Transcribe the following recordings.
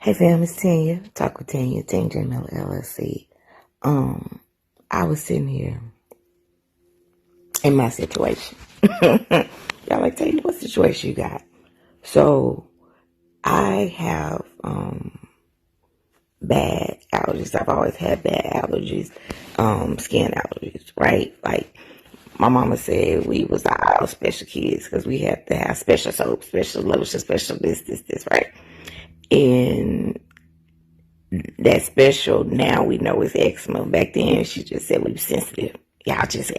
Hey fam, it's Tanya. Talk with Tanya, Tanya Miller LLC. I was sitting here in my situation. Y'all like, Tanya, what situation you got? So I have bad allergies. I've always had bad allergies, skin allergies, right? Like my mama said, we was all special kids because we had to have special soap, special lotion, special this, right? And that special now we know is eczema. Back then she just said we were sensitive. Y'all just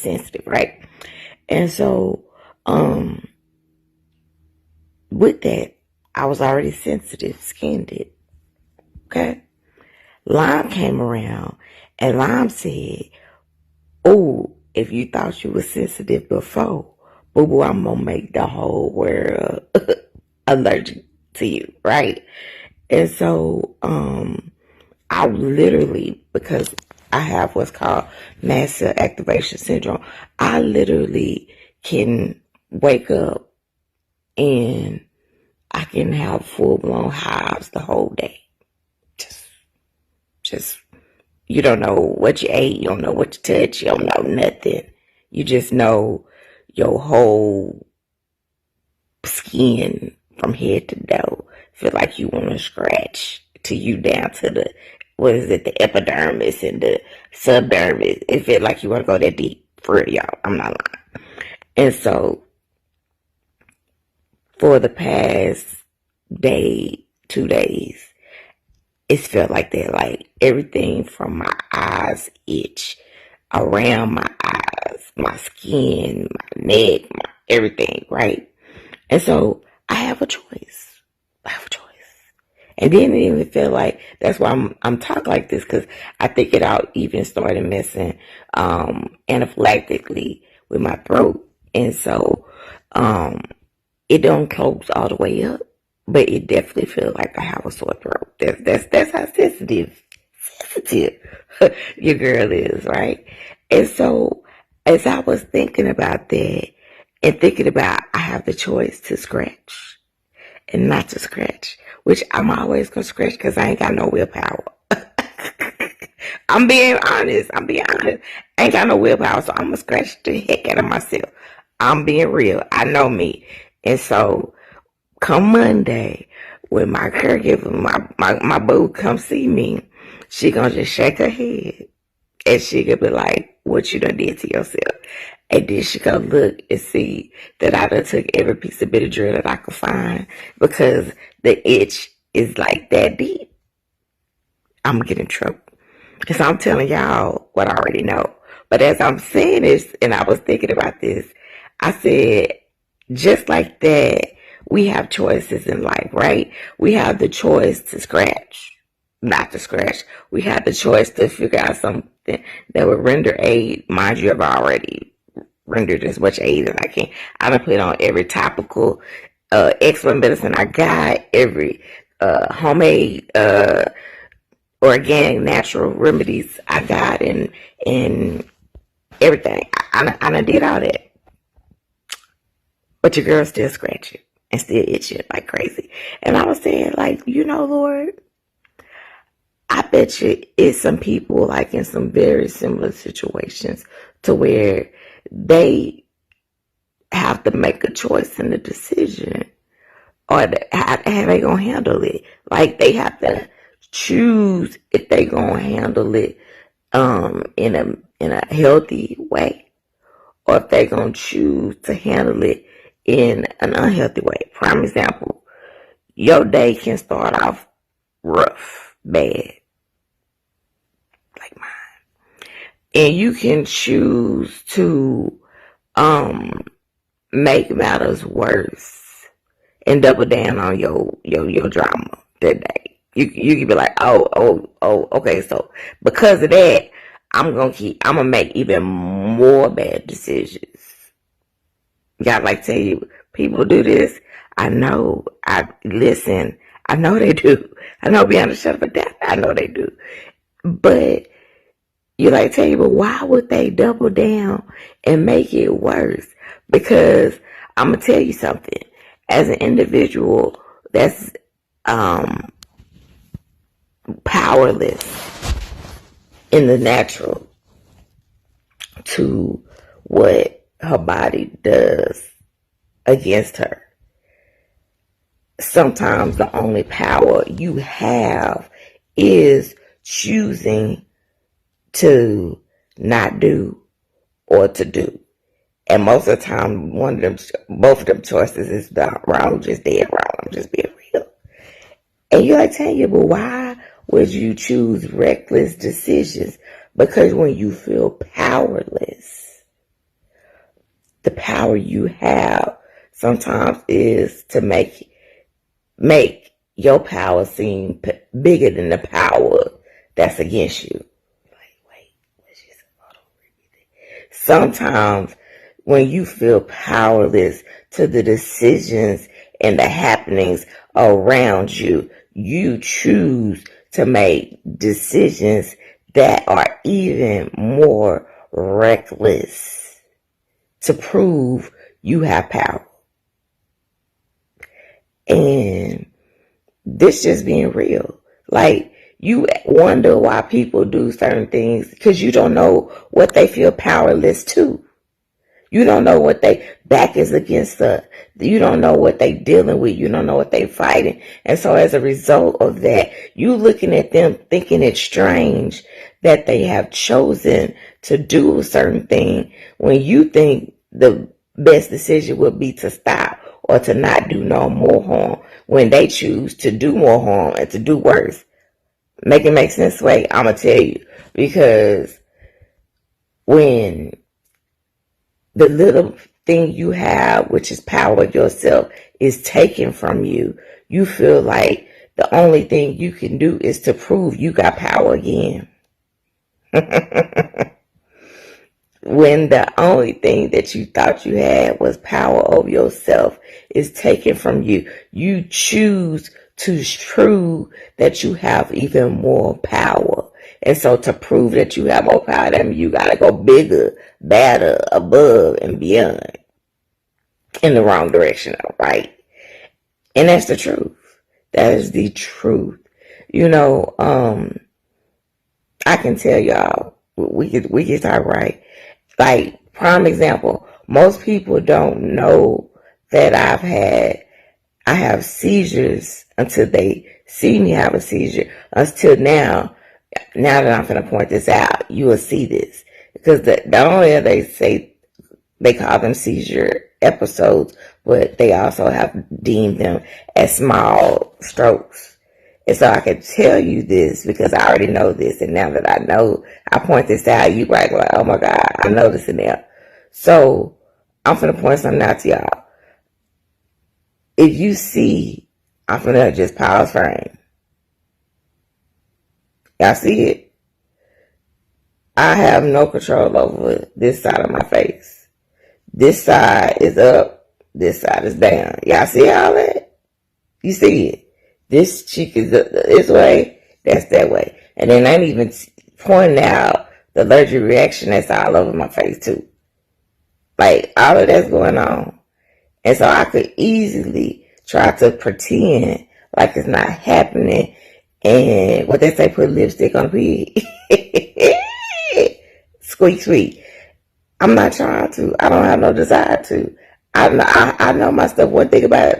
sensitive, right? And so with that, I was already sensitive, skinned it. Okay. Lime came around and Lime said, oh, if you thought you were sensitive before, boo boo, I'm gonna make the whole world allergic to you, right? And so I literally, because I have what's called mast cell activation syndrome, I literally can wake up and I can have full blown hives the whole day. Just, you don't know what you ate, you don't know what you touched, you don't know nothing. You just know your whole skin from head to toe feel like you want to scratch to you down to the, what is it, the epidermis and the subdermis. It feel like you want to go that deep. For real, y'all. I'm not lying. And so for the past day, 2 days, it's felt like that. Like everything from my eyes itch, around my eyes, my skin, my neck, my everything, right? And so I have a choice. I have a choice. And then it even feel like, that's why I'm talking like this, because I think it all even started messing anaphylactically with my throat. And so it don't close all the way up, but it definitely feels like I have a sore throat. That's how sensitive your girl is, right? And so as I was thinking about that and thinking about I have the choice to scratch and not to scratch, which I'm always gonna scratch because I ain't got no willpower. I'm being honest. I ain't got no willpower, so I'm gonna scratch the heck out of myself. I'm being real. I know me. And so come Monday, when my caregiver, my boo come see me, she gonna just shake her head and she gonna be like, what you done did to yourself? And then she gonna look and see that I done took every piece of Benadryl that I could find because the itch is like that deep. I'm getting in trouble. Because I'm telling y'all what I already know. But as I'm saying this, and I was thinking about this, I said, just like that, we have choices in life, right? We have the choice to scratch, not to scratch. We have the choice to figure out something that would render aid. Mind you, I've already rendered as much aid as I can. I done put on every topical expert medicine I got, every homemade organic natural remedies I got, and everything. I done did all that. But your girl still scratching and still itching like crazy. And I was saying, like, Lord, I bet you it's some people like in some very similar situations to where they have to make a choice and a decision, or how they gonna handle it. Like they have to choose if they gonna handle it in a healthy way, or if they gonna choose to handle it in an unhealthy way. Prime example, your day can start off rough, bad, like mine. And you can choose to make matters worse and double down on your drama that day. You can be like, oh, okay, so because of that, I'm gonna make even more bad decisions. God, like tell you, people do this. I know. Listen. I know they do. I know beyond a shadow of a doubt. I know they do. But you like tell you, but why would they double down and make it worse? Because I'm gonna tell you something. As an individual that's powerless in the natural to what her body does against her. Sometimes the only power you have is choosing to not do or to do. And most of the time, both of them choices is wrong, just dead wrong. I'm just being real. And you're like, Tanya, but why would you choose reckless decisions? Because when you feel powerless, the power you have sometimes is to make your power seem bigger than the power that's against you. Sometimes when you feel powerless to the decisions and the happenings around you, you choose to make decisions that are even more reckless to prove you have power. And this just being real. Like, you wonder why people do certain things because you don't know what they feel powerless to. You don't know what they back is against. You don't know what they dealing with. You don't know what they fighting. And so as a result of that, you looking at them thinking it's strange that they have chosen to do a certain thing when you think the best decision would be to stop or to not do no more harm when they choose to do more harm and to do worse. Make it make sense? Wait, I'm going to tell you. Because when the little thing you have, which is power of yourself, is taken from you, you feel like the only thing you can do is to prove you got power again. When the only thing that you thought you had was power over yourself is taken from you, you choose to prove that you have even more power. And so to prove that you have more power, that means you got to go bigger, better, above, and beyond in the wrong direction, right? And that's the truth. That is the truth. You know, I can tell y'all, we can talk right. Like, prime example, most people don't know that I have seizures until they see me have a seizure. Until now that I'm going to point this out, you will see this. Because not only they say they call them seizure episodes, but they also have deemed them as small strokes. And so I can tell you this because I already know this. And now that I know, I point this out, you like, oh my God, I know this in there. So I'm going to point something out to y'all. If you see, I'm going to just pause frame. Y'all see it? I have no control over this side of my face. This side is up. This side is down. Y'all see all that? You see it? This cheek is this way. That's that way. And then I'm even pointing out the allergic reaction that's all over my face too. Like, all of that's going on. And so I could easily try to pretend like it's not happening. And what they say, put lipstick on the pig. Squeak, squeak. I'm not trying to. I don't have no desire to. I know my stuff. One thing about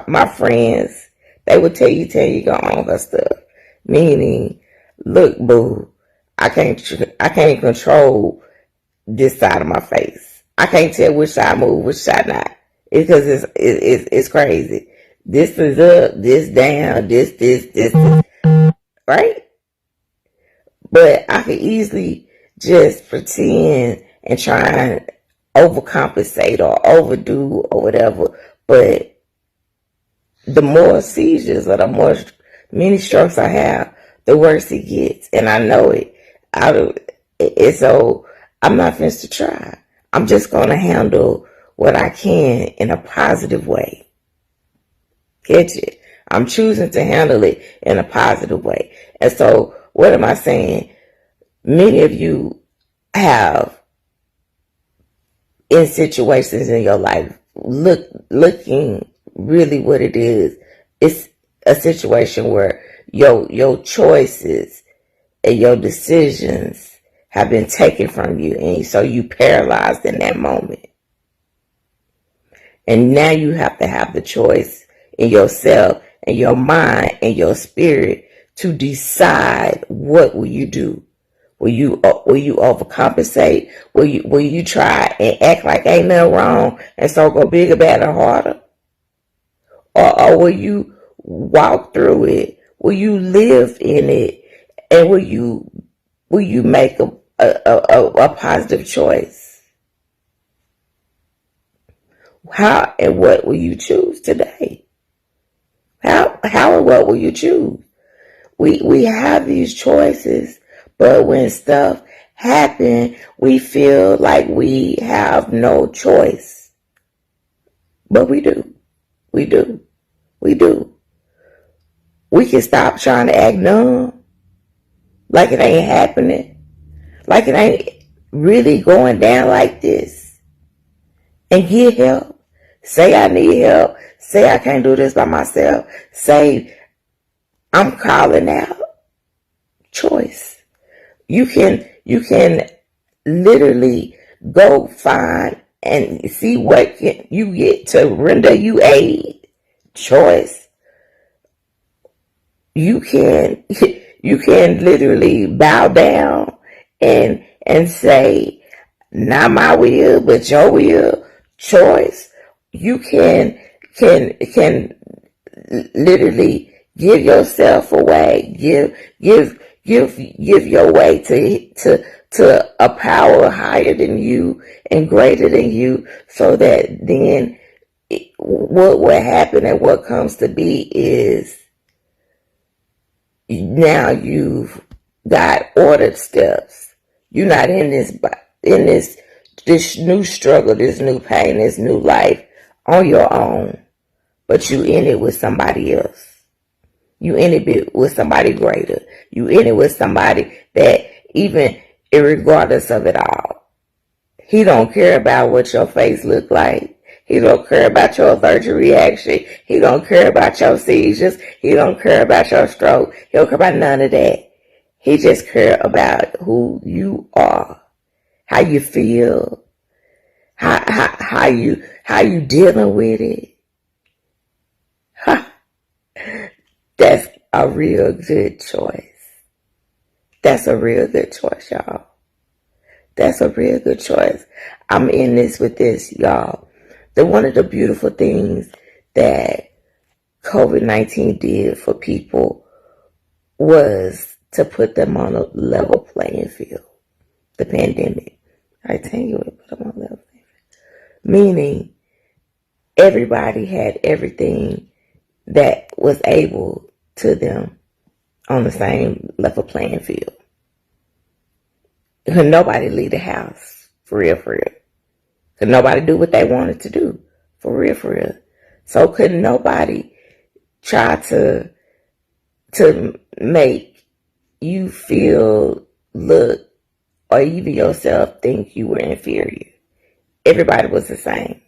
my friends, they would tell you go on her stuff. Meaning, look, boo, I can't control this side of my face. I can't tell which side move, which side not. Because it's crazy. This is up, this down, this, right? But I could easily just pretend and try and overcompensate or overdo or whatever. But the more seizures or the more many strokes I have, the worse it gets. And I know it. So I'm not finished to try. I'm just going to handle what I can in a positive way. Catch it? I'm choosing to handle it in a positive way. And so what am I saying? Many of you have in situations in your life looking really what it is. It's a situation where your choices and your decisions have been taken from you, and so you paralyzed in that moment. And now you have to have the choice in yourself and your mind and your spirit to decide what will you do. Will you overcompensate? Will you try and act like ain't nothing wrong and so go bigger, better, harder? Or will you walk through it? Will you live in it? And will you make a positive choice? How and what will you choose today? How and what will you choose? We have these choices, but when stuff happen, we feel like we have no choice. But we do. We do. We do. We can stop trying to act numb, like it ain't happening, like it ain't really going down like this, and get help. Say I need help. Say I can't do this by myself. Say I'm calling out. Choice. You can literally go find and see what can you get to render you aid. Choice. You can literally bow down and say, not my will, but your will. Choice. You can literally give yourself away. Give your way to a power higher than you and greater than you, so that then what will happen and what comes to be is now you've got ordered steps. You're not in this new struggle, this new pain, this new life on your own, but you in it with somebody else. You in it with somebody greater. You in it with somebody that even regardless of it all, he don't care about what your face look like. He don't care about your allergic reaction. He don't care about your seizures. He don't care about your stroke. He don't care about none of that. He just care about who you are, how you feel, how you dealing with it. That's a real good choice. That's a real good choice, y'all. That's a real good choice. I'm in this with this, y'all. One of the beautiful things that COVID-19 did for people was to put them on a level playing field. The pandemic. I tell you, it put them on a level playing field. Meaning, everybody had everything that was able to them on the same level playing field. Could nobody leave the house, for real, for real. Could nobody do what they wanted to do, for real, for real. So could nobody try to make you feel, look, or even yourself think you were inferior. Everybody was the same.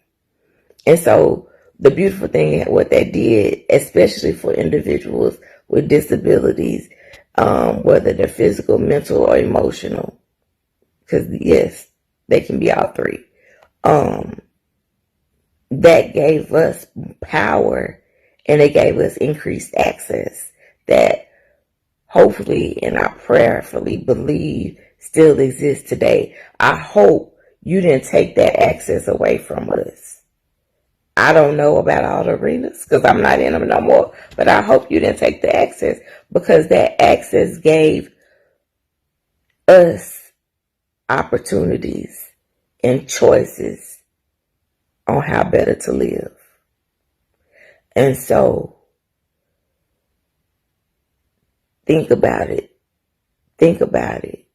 And so the beautiful thing, what they did, especially for individuals with disabilities, whether they're physical, mental, or emotional, because yes, they can be all three. That gave us power, and it gave us increased access that hopefully and I prayerfully believe still exists today. I hope you didn't take that access away from us. I don't know about all the arenas because I'm not in them no more, but I hope you didn't take the access, because that access gave us opportunities and choices on how better to live. And so think about it. Think about it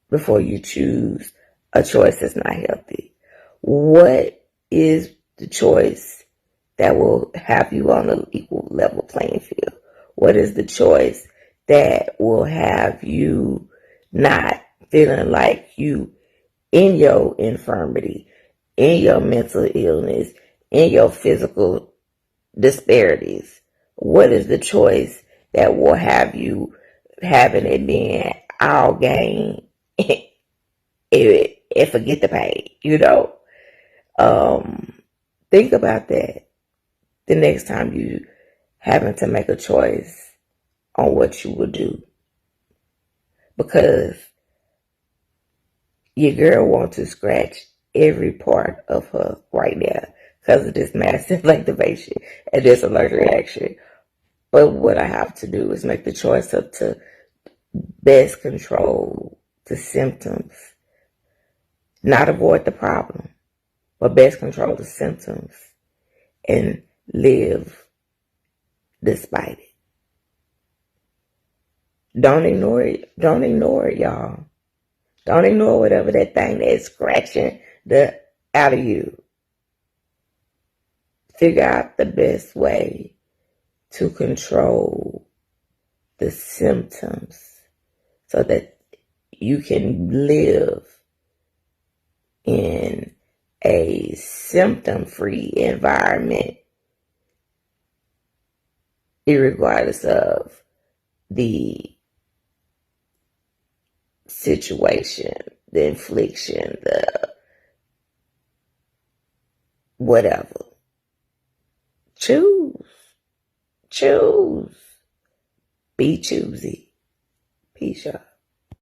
before you choose a choice that's not healthy. What is the choice that will have you on an equal level playing field? What is the choice that will have you not feeling like you in your infirmity, in your mental illness, in your physical disparities? What is the choice that will have you having it being all gain and forget the pain. Think about that the next time you having to make a choice on what you will do, because your girl wants to scratch every part of her right now because of this massive activation and this allergic reaction. But what I have to do is make the choice of to best control the symptoms, not avoid the problem, but best control the symptoms and live despite it. Don't ignore it. Don't ignore it, y'all. Don't ignore whatever that thing that is scratching the out of you. Figure out the best way to control the symptoms so that you can live in a symptom-free environment, irregardless of the situation, the infliction, the whatever. Choose. Choose. Be choosy. Peace, y'all.